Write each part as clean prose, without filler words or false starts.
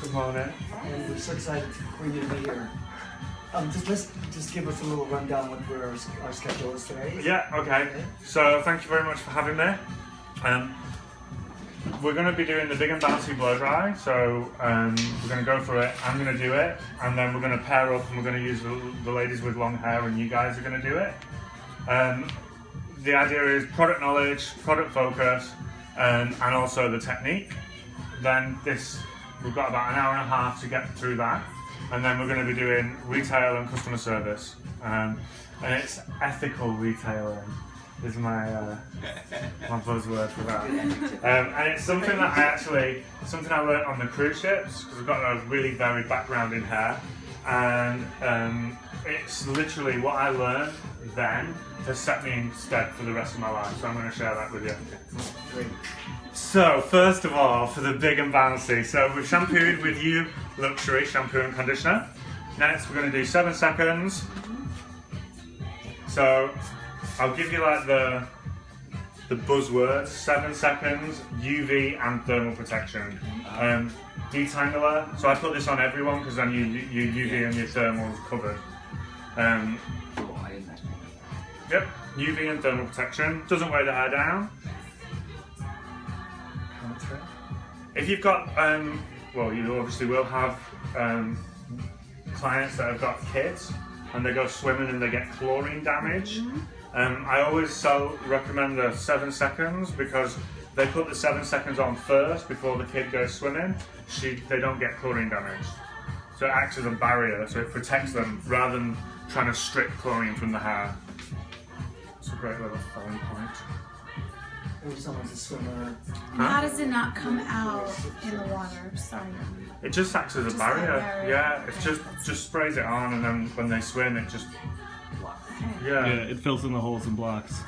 Good morning. And we're so excited for you to be here. Just give us a little rundown with where our schedule is today. Yeah, okay. So thank you very much for having me. We're going to be doing the big and bouncy blow dry. So we're going to go through it. I'm going to do it, and then we're going to pair up, and we're going to use the ladies with long hair, and you guys are going to do it. The idea is product knowledge, product focus, and also the technique. Then we've got about an hour and a half to get through that, and then we're going to be doing retail and customer service, and it's ethical retailing is my buzzword for that. And it's something that I learned on the cruise ships, because I've got a really varied background in hair, and it's literally what I learned then to set me in stead for the rest of my life. So I'm going to share that with you. Great. So first of all, for the big and bouncy, so we've shampooed with You Luxury shampoo and conditioner. Next we're going to do 7 seconds. So I'll give you like the buzzwords: 7 seconds, UV and thermal protection. Detangler. So I put this on everyone because then your UV and your thermal is covered. Yep, UV and thermal protection. Doesn't weigh the hair down. If you've got, well, you obviously will have clients that have got kids and they go swimming and they get chlorine damage. I always recommend the 7 seconds because they put the 7 seconds on first before the kid goes swimming. They don't get chlorine damage. So it acts as a barrier, so it protects them rather than trying to strip chlorine from the hair. It's a great little selling point. If someone's a swimmer. How does it not come out in the water? Sorry. It just acts as a barrier. Yeah, it just sprays it on, and then when they swim, it just Yeah, it fills in the holes and blocks.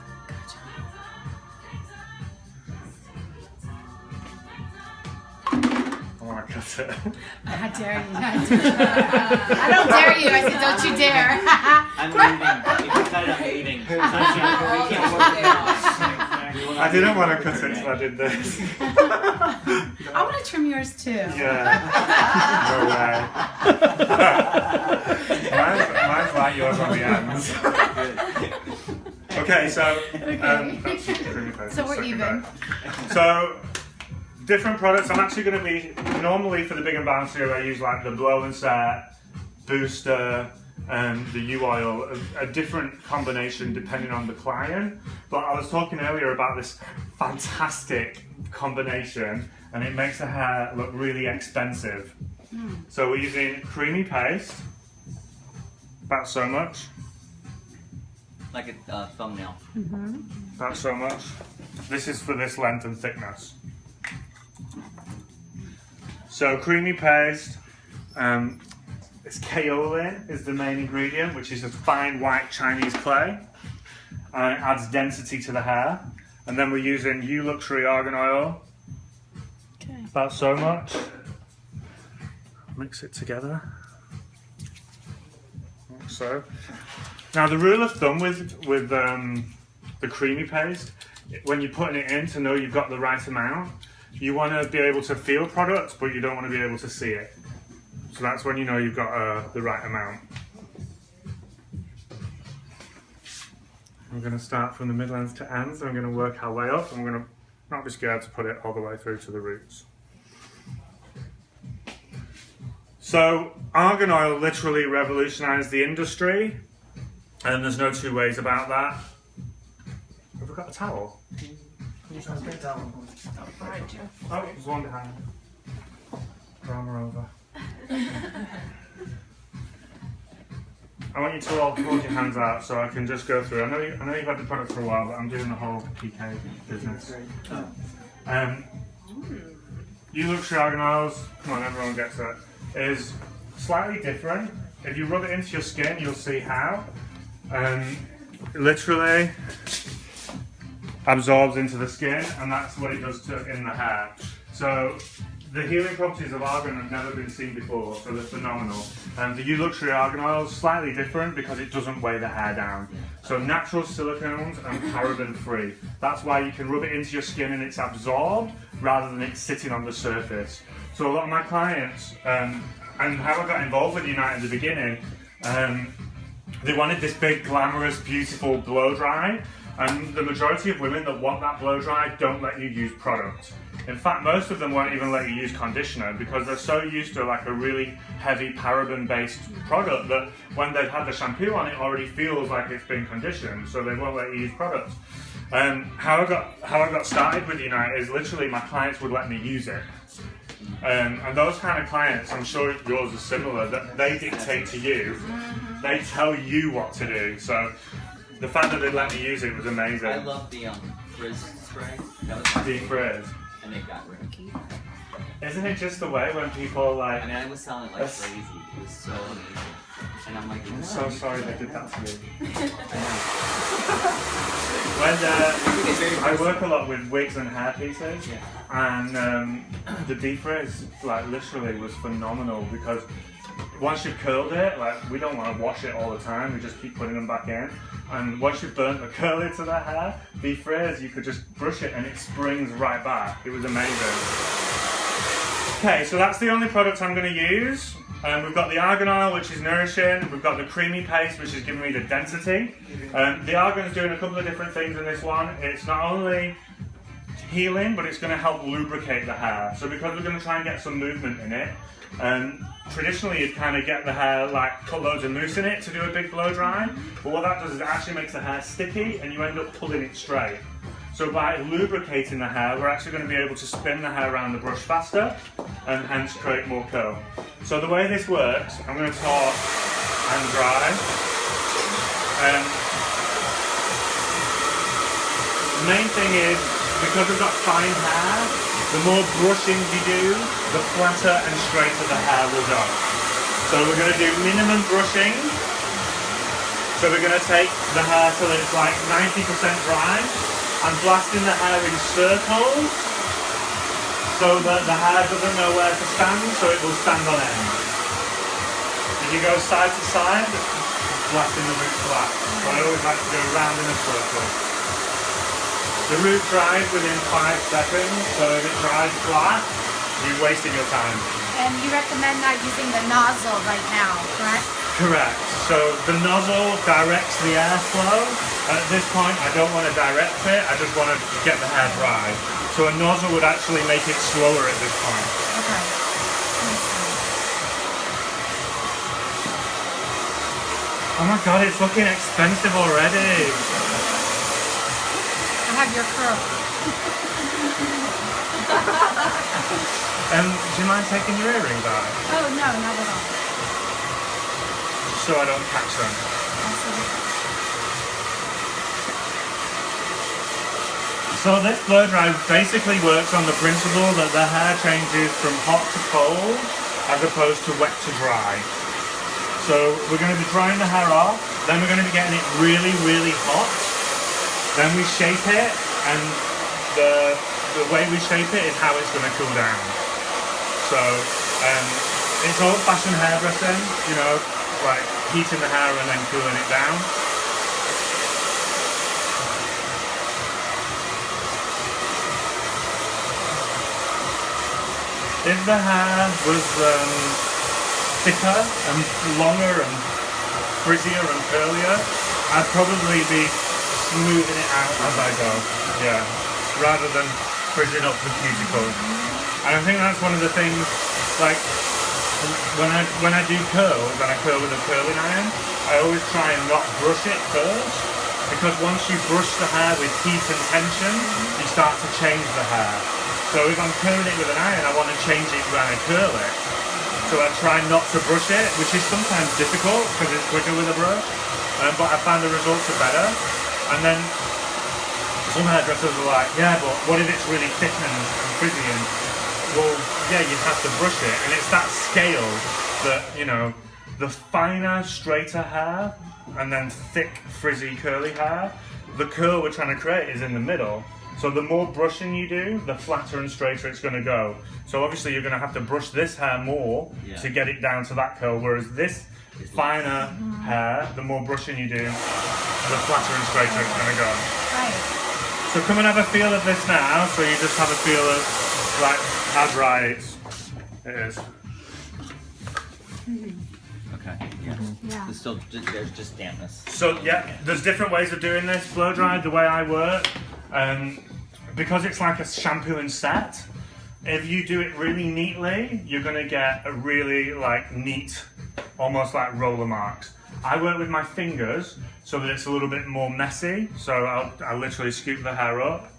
I want to cut it. How dare you? I don't dare you. I said, don't you dare. I'm leaving. If you cut it, I'm leaving. We can't work it out. I didn't want to cut it until I did this. I want to trim yours too. Yeah. No way. Mine's like yours on the ends. Okay, so So we're even. So different products. I'm actually going to be normally for the big and bouncy. I use like the blow and set, booster, and the U oil, a different combination depending on the client. But I was talking earlier about this fantastic combination, and it makes the hair look really expensive. So we're using creamy paste, about so much. Like a thumbnail. About so much. This is for this length and thickness. So creamy paste. It's kaolin is the main ingredient, which is a fine white Chinese clay. And it adds density to the hair. And then we're using You Luxury argan oil. Okay. About so much. Mix it together. Like so. Now the rule of thumb with the creamy paste, when you're putting it in to know you've got the right amount, you want to be able to feel products, but you don't want to be able to see it. So that's when you know you've got the right amount. We're going to start from the midlands to ends, and I'm going to work our way up, and we're going to not be scared to put it all the way through to the roots. So argan oil literally revolutionised the industry, and there's no two ways about that. Have we got a towel? Oh, there's one behind. Drama over. I want you to all hold your hands out so I can just go through. I know you've had the product for a while, but I'm doing the whole PK business. You Luxury argan oils, come on, everyone gets it, is slightly different. If you rub it into your skin, you'll see how. Literally absorbs into the skin, and that's what it does in the hair. So the healing properties of argan have never been seen before, so they're phenomenal. The You Luxury argan oil is slightly different because it doesn't weigh the hair down. So natural silicones and paraben free. That's why you can rub it into your skin and it's absorbed rather than it sitting on the surface. So a lot of my clients, and how I got involved with Unite in the beginning, they wanted this big, glamorous, beautiful blow dry, and the majority of women that want that blow dry don't let you use product. In fact, most of them won't even let you use conditioner because they're so used to like a really heavy paraben-based product that when they've had the shampoo on, it already feels like it's been conditioned, so they won't let you use product. How I got started with Unite is literally my clients would let me use it. And those kind of clients, I'm sure yours is similar, that they dictate to you, they tell you what to do. So the fact that they let me use it was amazing. I love the frizz spray. That was Deep frizz. And it got rid of it. Isn't it just the way when people like... I mean, I was selling it like crazy. It was so amazing. And I'm like, I'm so sorry they did that to me. When I work a lot with wigs and hair pieces, yeah. and the deep frizz like literally was phenomenal because once you've curled it, like we don't want to wash it all the time, we just keep putting them back in. And once you've burnt the curl into the hair, deep frizz, you could just brush it and it springs right back. It was amazing. Okay, so that's the only product I'm going to use. We've got the argan oil, which is nourishing. We've got the creamy paste, which is giving me the density. The argan is doing a couple of different things in this one. It's not only healing, but it's going to help lubricate the hair. So because we're going to try and get some movement in it, traditionally you'd kind of get the hair, like cut loads of mousse in it to do a big blow dry. But what that does is it actually makes the hair sticky and you end up pulling it straight. So by lubricating the hair, we're actually going to be able to spin the hair around the brush faster and hence create more curl. So the way this works, I'm going to taut and dry. The main thing is, because we've got fine hair, the more brushing you do, the flatter and straighter the hair will go. So we're going to do minimum brushing. So we're going to take the hair till it's like 90% dry. I'm blasting the hair in circles so that the hair doesn't know where to stand, so it will stand on end. If you go side to side, blasting the root flat. So I always like to go round in a circle. The root dries within 5 seconds, so if it dries flat, you're wasting your time. And you recommend not using the nozzle right now, correct? Correct. So the nozzle directs the airflow. At this point, I don't want to direct it, I just want to get the hair dry. So a nozzle would actually make it slower at this point. Okay. Oh my god, it's looking expensive already. I have your curl. Do you mind taking your earrings out? Oh, no, not at all. So I don't catch them. Absolutely. So this blow dry basically works on the principle that the hair changes from hot to cold as opposed to wet to dry. So we're going to be drying the hair off, then we're going to be getting it really, really hot. Then we shape it, and the way we shape it is how it's going to cool down. So it's old-fashioned hairdressing, you know, like heating the hair and then cooling it down. If the hair was thicker and longer and frizzier and curlier, I'd probably be smoothing it out as I go, yeah, rather than frizzing up the cuticles. And I think that's one of the things, like, when I do curls and I curl with a curling iron, I always try and not brush it first, because once you brush the hair with heat and tension, you start to change the hair. So if I'm curling it with an iron, I want to change it when I curl it. So I try not to brush it, which is sometimes difficult because it's quicker with a brush, but I find the results are better. And then some hairdressers are like, yeah, but what if it's really thick and frizzy? And well, yeah, you have to brush it. And it's that scale that, you know, the finer, straighter hair and then thick, frizzy, curly hair, the curl we're trying to create is in the middle. So the more brushing you do, the flatter and straighter it's going to go. So obviously you're going to have to brush this hair more to get it down to that curl, whereas this finer hair, the more brushing you do, the flatter and straighter it's going to go. Right. So come and have a feel of this now, so you just have a feel of like how dry it's. It is. Okay. Yeah. Yeah. There's just dampness. So yeah, there's different ways of doing this. Blow dry, the way I work, because it's like a shampoo and set. If you do it really neatly, you're gonna get a really like neat, almost like roller marks. I work with my fingers so that it's a little bit more messy. So I'll literally scoop the hair up,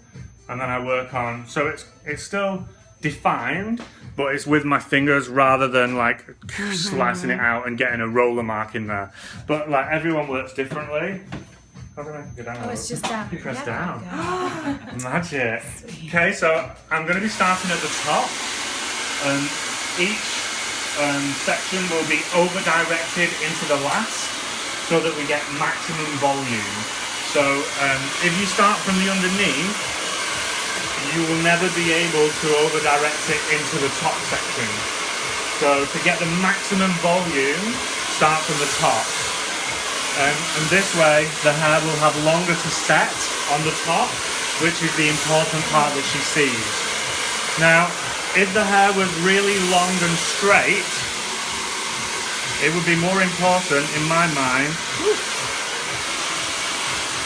and then I work on. So it's still defined, but it's with my fingers rather than like slicing it out and getting a roller mark in there. But like everyone works differently. How do I go down? Oh, it's just down. You press Yeah, down. okay. Magic. Okay, so I'm going to be starting at the top. Each section will be over-directed into the last so that we get maximum volume. So if you start from the underneath, you will never be able to over-direct it into the top section. So to get the maximum volume, start from the top. And this way, the hair will have longer to set on the top, which is the important part that she sees. Now, if the hair was really long and straight, it would be more important, in my mind,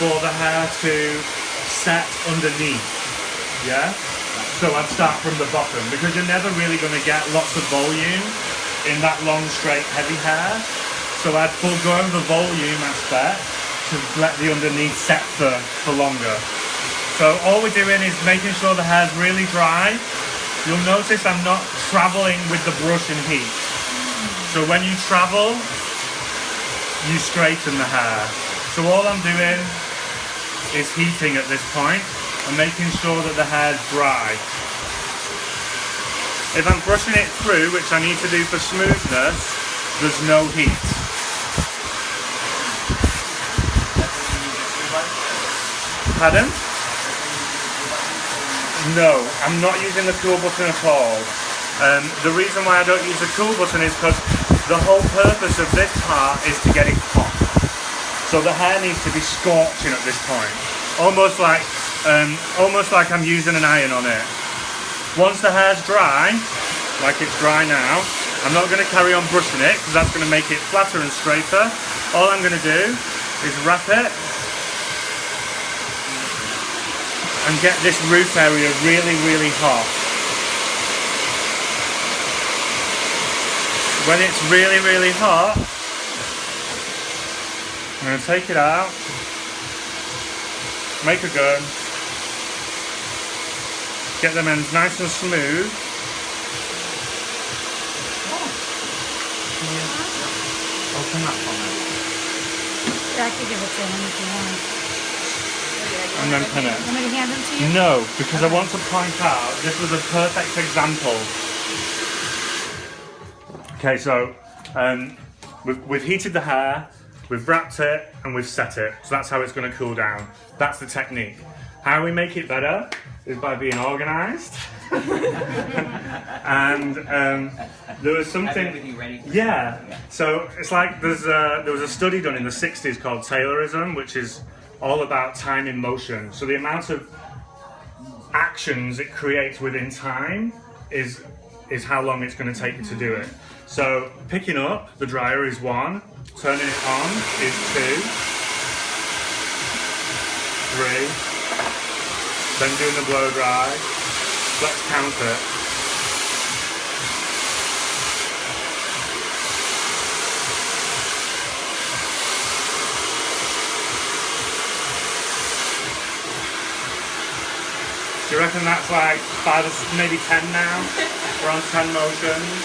for the hair to set underneath. Yeah? So I'd start from the bottom, because you're never really going to get lots of volume in that long, straight, heavy hair. So I'd forego the volume aspect to let the underneath set for longer. So all we're doing is making sure the hair's really dry. You'll notice I'm not traveling with the brush and heat. So when you travel, you straighten the hair. So all I'm doing is heating at this point and making sure that the hair's dry. If I'm brushing it through, which I need to do for smoothness, there's no heat. Pardon? No, I'm not using the cool button at all. The reason why I don't use the cool button is because the whole purpose of this part is to get it hot. So the hair needs to be scorching at this point. Almost like I'm using an iron on it. Once the hair's dry, like it's dry now, I'm not going to carry on brushing it because that's going to make it flatter and straighter. All I'm going to do is wrap it and get this root area really, really hot. When it's really, really hot, I'm going to take it out, make a gun, get them ends nice and smooth. Open that for me. I could give it to him if you want. And then pin it. Want me to hand them to you? No, because I want to point out this was a perfect example. Okay, so we've heated the hair, we've wrapped it, and we've set it. So that's how it's going to cool down. That's the technique. How we make it better is by being organised. And there was something. Yeah. So it's like there was a study done in the 60s called Taylorism, which is all about time in motion. So the amount of actions it creates within time is how long it's going to take you to do it. So picking up the dryer is 1, turning it on is 2, 3, then doing the blow dry. Let's count it. Do you reckon that's like 5 or maybe 10 now? We're on 10 motions.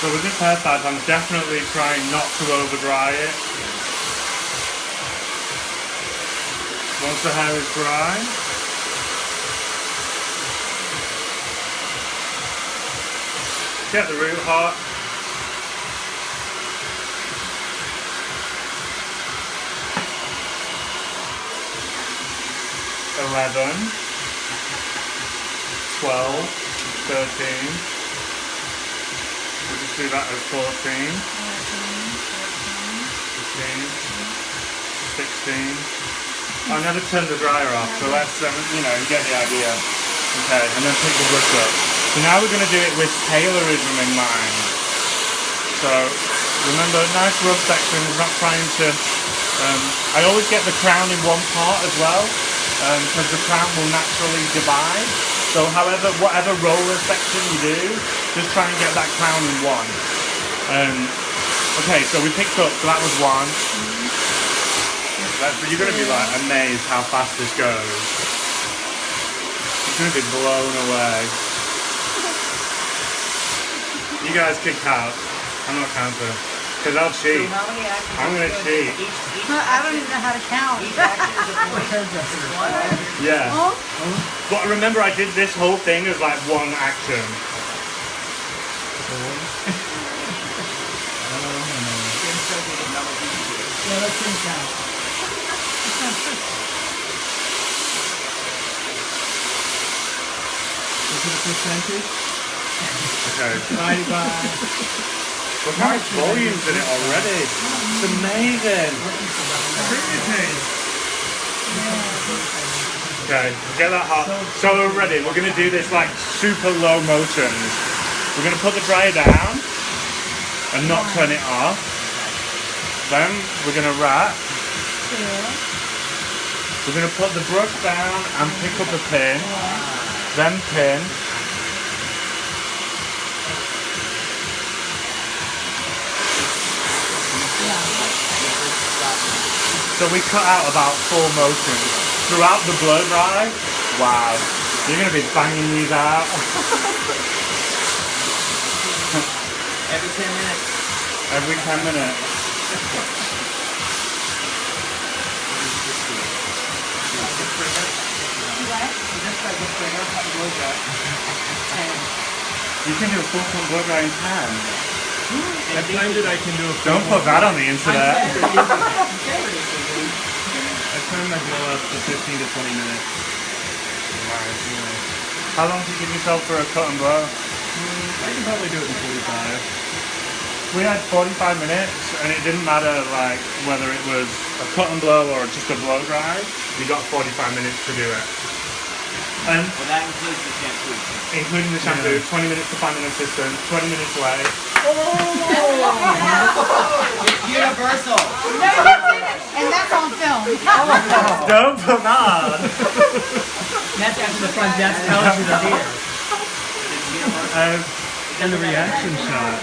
So with this hairstyle, I'm definitely trying not to over dry it. Once the hair is dry, get the root hot. $11, $12, $13. We'll just do that as 14, 15, steam. I never turned the dryer off, so let's, you know, you get the idea. Okay, and then pick the brush up. So now we're going to do it with taylorism in mind. So remember, nice rough sections, not trying to... I always get the crown in one part as well, because the crown will naturally divide. So whatever roller section you do, just try and get that crown in one. Okay, so we picked up, so that was one. You're going to be like amazed how fast this goes. You're going to be blown away. You guys can count. I'm not counting. Because I'll cheat. I'm going to cheat. I don't even know how to count. Yeah. But remember, I did this whole thing as like one action. Yeah, let's see count. This is a percentage. Okay. Divided by... Look how much volume's in it already. It's amazing. Okay, get that hot. So we're ready. We're going to do this like super low motions. We're going to put the dryer down and not turn it off. Then we're going to wrap. We're going to put the brush down and pick up a pin. Then pin. So we cut out about 4 motions throughout the blow dry. Wow, you're going to be banging these out. Every 10 minutes. Every 10 minutes. You can do a full blow dry in 10. I timed it, I can do a full Don't put that on the internet. I timed my blow up to 15 to 20 minutes. How long do you give yourself for a cut and blow? I can probably do it in 45. We had 45 minutes, and it didn't matter like whether it was a cut and blow or just a blow dry. You got 45 minutes to do it. And Well, that includes the shampoo. including the shampoo, 20 minutes to find an assistant, 20 minutes away. It's universal. No, you didn't. And that's on film. Don't put that on. That's after the front desk tells you they're here. It's universal. And the reaction shot.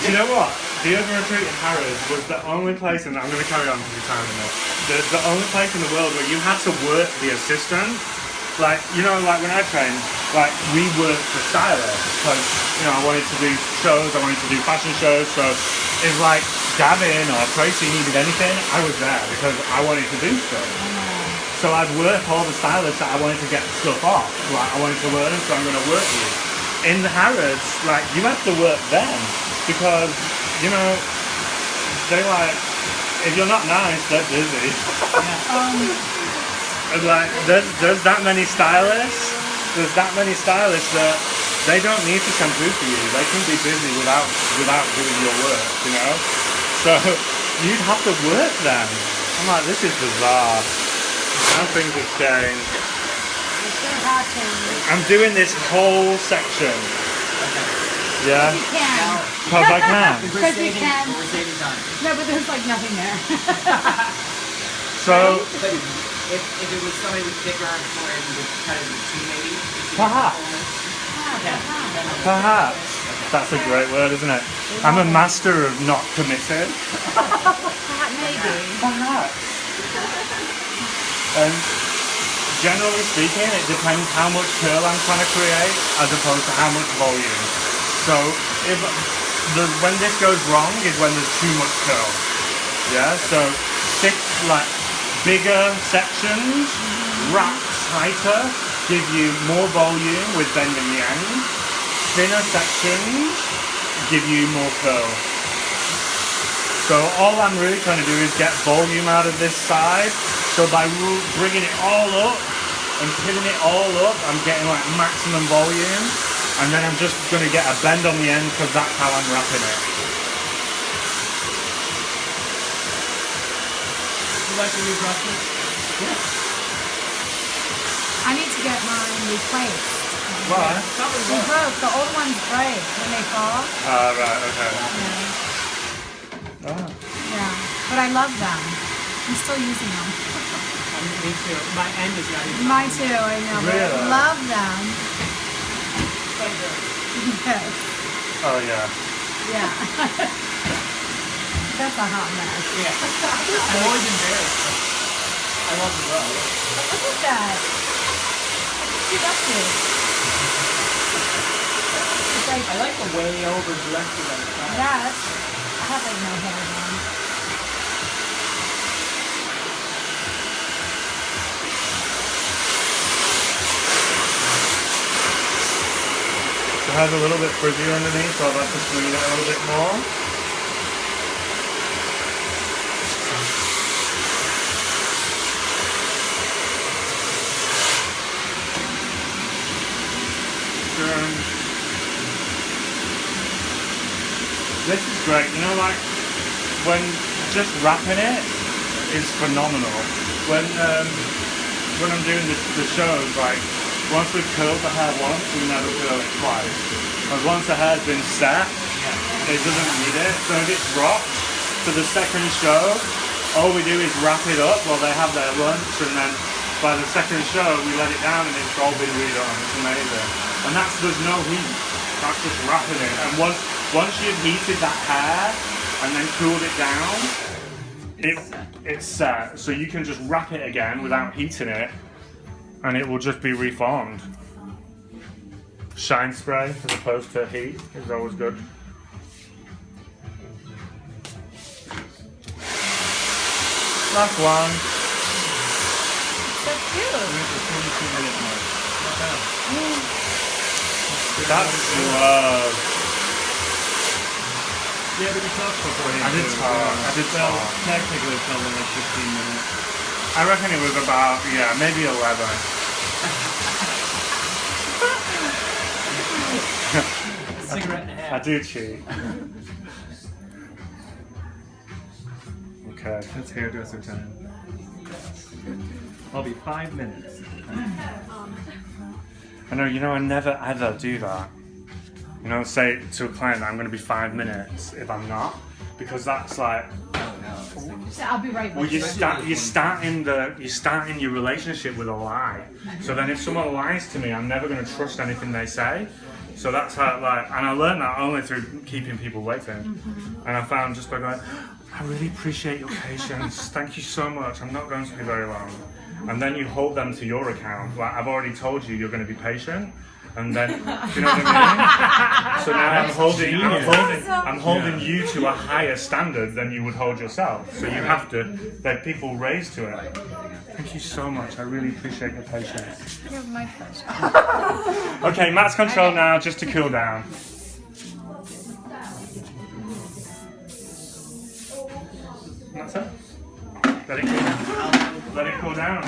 Do you know what? The Urban Retreat in Harrods was the only place, and I'm going to carry on because you're timing this. The only place in the world where you had to work the assistant. Like, you know, like when I trained, like we worked the stylists because, you know, I wanted to do shows, I wanted to do fashion shows. So if like Gavin or Tracy needed anything, I was there because I wanted to do stuff. So I'd work all the stylists that I wanted to get stuff off. Like I wanted to learn, so I'm going to work you. In the Harrods, like you have to work them because, you know, they like, if you're not nice, they're busy. And like, there's that many stylists. There's that many stylists that they don't need to shampoo for you. They can be busy without doing your work, you know. So you'd have to work them. I'm like, this is bizarre. How things have changed. I'm doing this whole section. Yeah. You can. Because I can. Because you can. We're saving time. No, but there's like nothing there. So But if it was somebody with thicker arms, where we would cut it in two, maybe. perhaps. Perhaps. That's a great word, isn't it? I'm a master of not committed. Maybe. Perhaps. And generally speaking, it depends how much curl I'm trying to create as opposed to how much volume. So when this goes wrong is when there's too much curl. Yeah, so thick, like bigger sections, wrap tighter, give you more volume with bend and yang. Thinner sections give you more curl. So all I'm really trying to do is get volume out of this side. So by bringing it all up and pinning it all up, I'm getting like maximum volume. And then I'm just going to get a bend on the end because that's how I'm wrapping it. you like the new brushes? I need to get mine replaced. Why? They broke. The old ones break when they fall. Right, okay. Yeah. Oh. Yeah. But I love them. I'm still using them. Me too. My end is not even. Mine too, I know. But Really? I love them. Yes. Oh, yeah. Yeah. That's a hot mess. Yeah. I'm always embarrassed. I love the row. Look at that. What's she up to? It's like, I like the way over directed on the side. yeah, I have like no hair on. It has a little bit frizzy underneath, so I'd like to smooth it a little bit more. This is great, you know, like when just wrapping it is phenomenal. When I'm doing the shows, like once we've curled the hair once, we never curl it twice. Because once the hair's been set, it doesn't need it. So if it's dropped to the second show, all we do is wrap it up while they have their lunch, and then by the second show we let it down and it's all been redone. It's amazing. And there's no heat. That's just wrapping it. And once you've heated that hair and then cooled it down, it's set. So you can just wrap it again without heating it, and it will just be reformed. Shine spray as opposed to heat is always good. Last one. So cute. Here's the 42-minute mark. That's slow. Yeah, but you talked beforehand. I did So talk. technically, it's probably like 15 minutes. I reckon it was about, maybe 11. Cigarette and a half. I do cheat. Okay. That's hairdresser time. I'll be 5 minutes. I know, I never ever do that. Say to a client that I'm going to be 5 minutes if I'm not, because that's like, So I'll be right well, back. you're starting your relationship with a lie. So then if someone lies to me, I'm never going to trust anything they say. So that's how, and I learned that only through keeping people waiting. And I found just by going, I really appreciate your patience. Thank you so much. I'm not going to be very long. And then you hold them to your account. Like, I've already told you you're going to be patient. And then, do you know what I mean? So now I'm holding you to a higher standard than you would hold yourself. So you have to, people raise to it. Thank you so much. I really appreciate your patience. You're my pleasure. Okay, Matt's control now, just to cool down. That's it. Let it cool down. Let it cool down.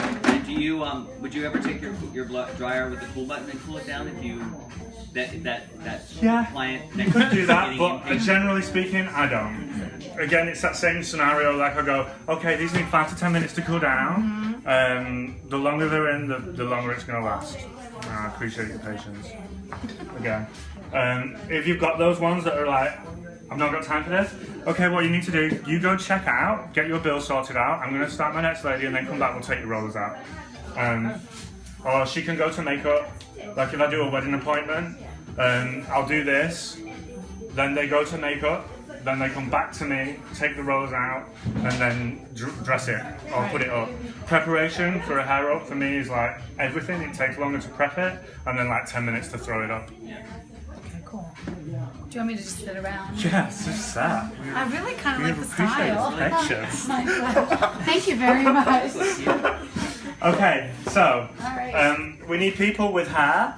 Do you would you ever take your dryer with the cool button and cool it down if you that client You could do that, but generally speaking, I don't. Again, it's that same scenario. Like I go, okay, these need 5 to 10 minutes to cool down. The longer they're in, the longer it's going to last. I appreciate your patience. Again, if you've got those ones that are like, I've not got time for this. Okay, what you need to do, you go check out, get your bill sorted out. I'm going to start my next lady and then come back, we'll take your rollers out. Or she can go to makeup. Like if I do a wedding appointment, I'll do this. Then they go to makeup. Then they come back to me, take the rollers out, and then dress it or put it up. Preparation for a hair up for me is like everything. It takes longer to prep it and then like 10 minutes to throw it up. Okay, cool. Do you want me to just sit around? Yes, just that. I really kind of like the style. Patience. My pleasure. Thank you very much. Okay, so All right. we need people with hair